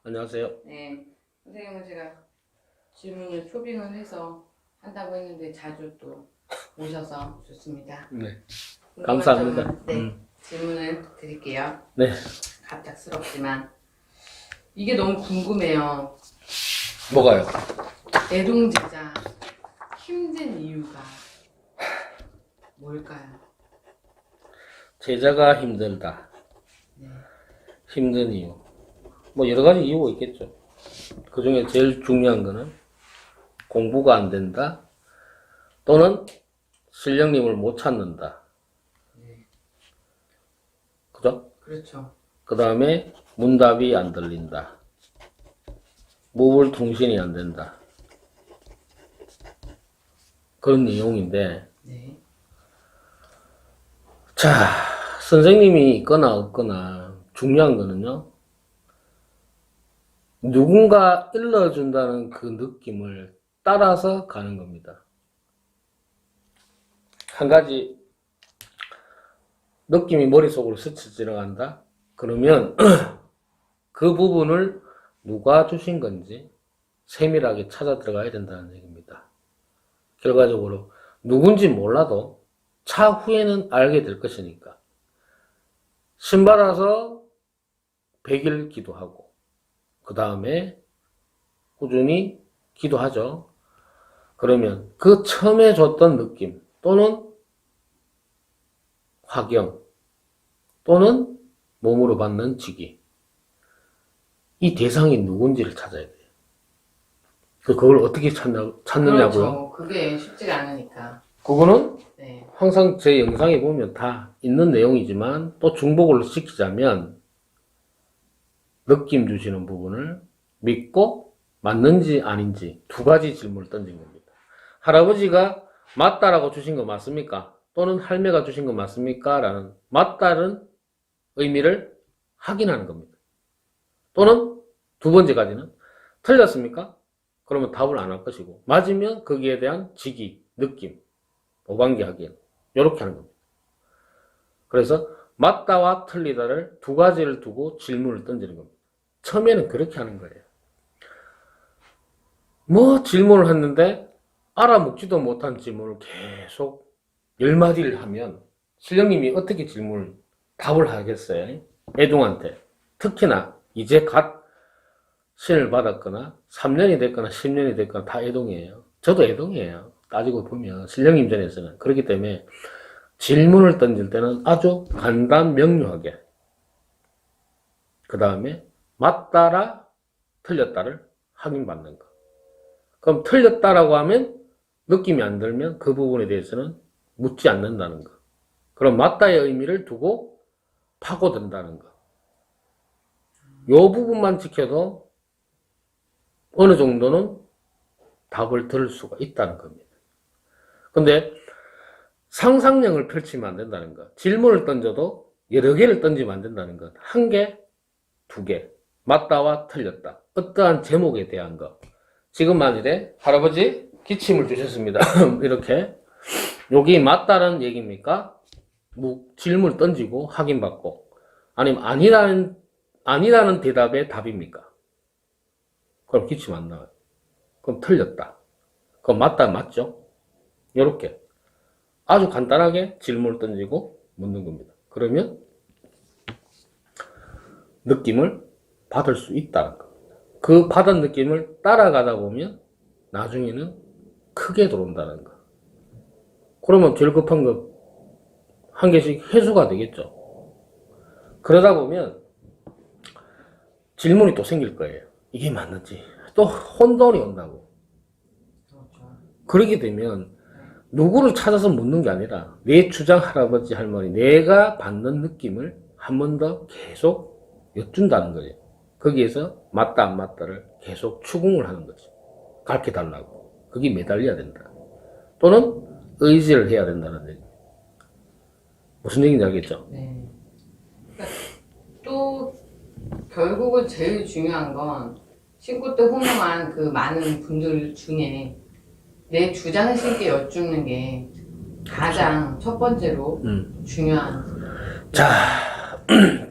안녕하세요. 네, 선생님은 제가 질문을 초빙을 해서 한다고 했는데 자주 또 오셔서 좋습니다. 네, 궁금한 감사합니다. 점은, 네, 질문을 드릴게요. 네, 갑작스럽지만 이게 너무 궁금해요. 뭐가요? 애동제자 힘든 이유가 뭘까요? 제자가 힘들다. 네, 힘든 이유. 뭐 여러 가지 이유가 있겠죠. 그 중에 제일 중요한 거는 공부가 안 된다. 또는 신령님을 못 찾는다. 네, 그죠? 그렇죠. 그 다음에 문답이 안 들린다. 무불통신이 안 된다. 그런 내용인데, 네, 자, 선생님이 있거나 없거나 중요한 거는요, 누군가 일러준다는 그 느낌을 따라서 가는 겁니다. 한 가지 느낌이 머릿속으로 스쳐 지나간다? 그러면 그 부분을 누가 주신 건지 세밀하게 찾아 들어가야 된다는 얘기입니다. 결과적으로 누군지 몰라도 차후에는 알게 될 것이니까 신받아서 100일 기도하고 그 다음에 꾸준히 기도하죠. 그러면 그 처음에 줬던 느낌 또는 화경 또는 몸으로 받는 직위 이 대상이 누군지를 찾아야 돼요. 그걸 어떻게 찾느냐고요? 그렇죠. 그게 쉽지가 않으니까. 그거는 네, 항상 제 영상에 보면 다 있는 내용이지만 또 중복을 시키자면 느낌 주시는 부분을 믿고 맞는지 아닌지 두 가지 질문을 던진 겁니다. 할아버지가 맞다라고 주신 거 맞습니까? 또는 할매가 주신 거 맞습니까? 라는 맞다는 의미를 확인하는 겁니다. 또는 두 번째까지는 틀렸습니까? 그러면 답을 안 할 것이고 맞으면 거기에 대한 직위, 느낌, 오반기 하기엔 이렇게 하는 겁니다. 그래서 맞다와 틀리다를 두 가지를 두고 질문을 던지는 겁니다. 처음에는 그렇게 하는 거예요. 뭐 질문을 했는데 알아먹지도 못한 질문을 계속 10마디를 하면 신령님이 어떻게 답을 하겠어요? 애동한테. 특히나 이제 갓 신을 받았거나 3년이 됐거나 10년이 됐거나 다 애동이에요. 저도 애동이에요. 따지고 보면 신령님 전에서는. 그렇기 때문에 질문을 던질 때는 아주 간단 명료하게 그 다음에 맞다라 틀렸다를 확인받는 거. 그럼 틀렸다라고 하면 느낌이 안 들면 그 부분에 대해서는 묻지 않는다는 거. 그럼 맞다의 의미를 두고 파고든다는 거. 요 부분만 지켜도 어느 정도는 답을 들을 수가 있다는 겁니다. 근데 상상력을 펼치면 안 된다는 거. 질문을 던져도 여러 개를 던지면 안 된다는 것. 한 개, 두 개. 맞다와 틀렸다. 어떠한 제목에 대한 거. 지금 만일에 할아버지 기침을 주셨습니다. 이렇게. 여기 맞다는 얘기입니까? 질문을 던지고 확인받고. 아니면 아니라는 대답의 답입니까? 그럼 기침 안 나와요. 그럼 틀렸다. 그럼 맞다 맞죠? 이렇게. 아주 간단하게 질문을 던지고 묻는 겁니다. 그러면 느낌을 받을 수 있다는 겁니다. 그 받은 느낌을 따라가다 보면 나중에는 크게 들어온다는 거. 그러면 제일 급한 거 한 개씩 회수가 되겠죠. 그러다 보면 질문이 또 생길 거예요. 이게 맞는지. 또 혼돈이 온다고. 그렇죠. 그러게 되면 누구를 찾아서 묻는 게 아니라 내 주장 할아버지 할머니 내가 받는 느낌을 한 번 더 계속 여쭌다는 거예요. 거기에서 맞다 안 맞다를 계속 추궁을 하는 거지. 가르쳐 달라고. 거기 매달려야 된다. 또는 의지를 해야 된다는 얘기. 무슨 얘기인지 알겠죠? 네. 그러니까 또 결국은 제일 중요한 건 신고 때 호명한 그 많은 분들 중에 내 주장을 신께 여쭙는 게 가장 첫 번째로 중요한. 자,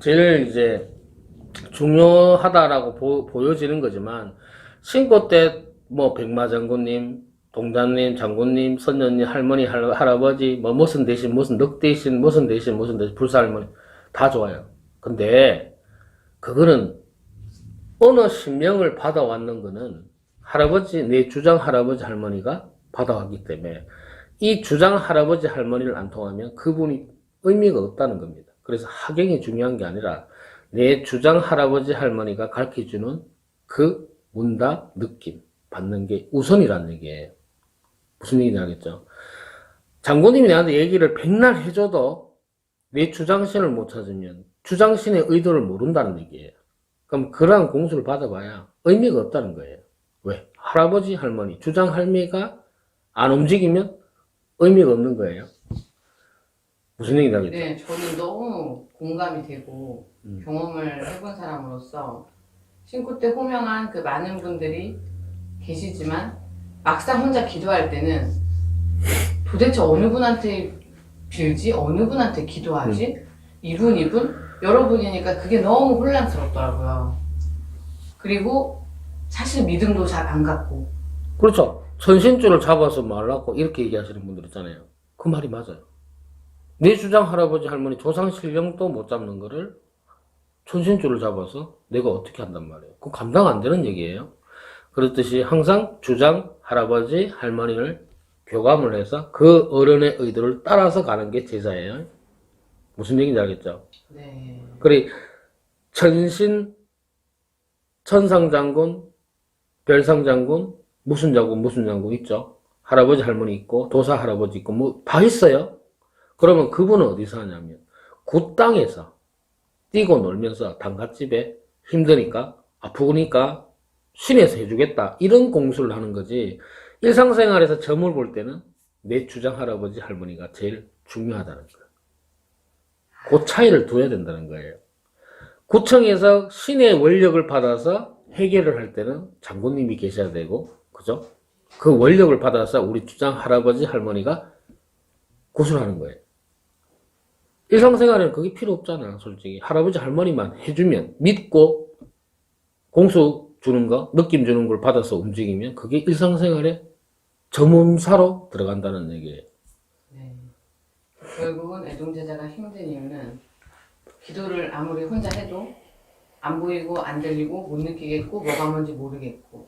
제일 이제 중요하다라고 보여지는 거지만 신고 때 뭐 백마 장군님, 동장님, 장군님, 선녀님, 할머니, 할아버지 뭐 무슨 대신 무슨 늑 대신 무슨 대신 무슨 대신 불사할머니 다 좋아요. 근데 그거는 어느 신명을 받아왔는 거는 할아버지, 내 주장 할아버지 할머니가 받아왔기 때문에 이 주장 할아버지 할머니를 안 통하면 그분이 의미가 없다는 겁니다. 그래서 하경이 중요한 게 아니라 내 주장 할아버지 할머니가 가르쳐주는 그 문답, 느낌 받는 게 우선이라는 얘기예요. 무슨 얘기인지 알겠죠? 장군님이 나한테 얘기를 백날 해줘도 내 주장신을 못 찾으면 주장신의 의도를 모른다는 얘기예요. 그럼 그러한 공수를 받아봐야 의미가 없다는 거예요. 왜? 할아버지, 할머니, 주장 할매가 안 움직이면 의미가 없는 거예요. 무슨 얘기인지 알겠죠? 네, 저는 너무 공감이 되고 경험을 해본 사람으로서 신고 때 호명한 그 많은 분들이 계시지만 막상 혼자 기도할 때는 도대체 어느 분한테 빌지? 어느 분한테 기도하지? 이분 여러분이니까 그게 너무 혼란스럽더라고요. 그리고 사실 믿음도 잘 안 갖고. 그렇죠. 천신줄을 잡아서 말라고 이렇게 얘기하시는 분들 있잖아요. 그 말이 맞아요. 내 주장 할아버지 할머니 조상 신령도 못 잡는 거를 천신줄을 잡아서 내가 어떻게 한단 말이에요. 그거 감당 안 되는 얘기예요. 그렇듯이 항상 주장 할아버지 할머니를 교감을 해서 그 어른의 의도를 따라서 가는 게 제사예요. 무슨 얘기인지 알겠죠? 네. 그래 천신, 천상장군, 별상장군, 무슨 장군 있죠? 할아버지 할머니 있고 도사 할아버지 있고 뭐 다 있어요. 그러면 그분은 어디서 하냐면 그 땅에서 뛰고 놀면서 단갓집에 힘드니까 아프니까 신에서 해주겠다 이런 공수를 하는 거지. 일상생활에서 점을 볼 때는 내 주장 할아버지 할머니가 제일 중요하다는 거예요. 그 차이를 둬야 된다는 거예요. 구청에서 신의 원력을 받아서 해결을 할 때는 장군님이 계셔야 되고, 그죠? 그 원력을 받아서 우리 주장 할아버지 할머니가 구술하는 거예요. 일상생활에는 그게 필요 없잖아, 솔직히. 할아버지 할머니만 해주면, 믿고 공수 주는 거, 느낌 주는 걸 받아서 움직이면 그게 일상생활에 전문사로 들어간다는 얘기예요. 네. 결국은 애동제자가 힘든 이유는 기도를 아무리 혼자 해도 안 보이고 안 들리고 못 느끼겠고 뭐가 뭔지 모르겠고,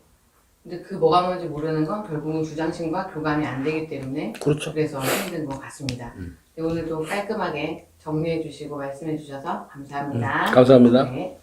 근데 그 뭐가 뭔지 모르는 건 결국은 주장신과 교감이 안 되기 때문에 그렇죠. 그래서 힘든 것 같습니다. 네, 오늘도 깔끔하게 정리해 주시고 말씀해 주셔서 감사합니다. 감사합니다. 네.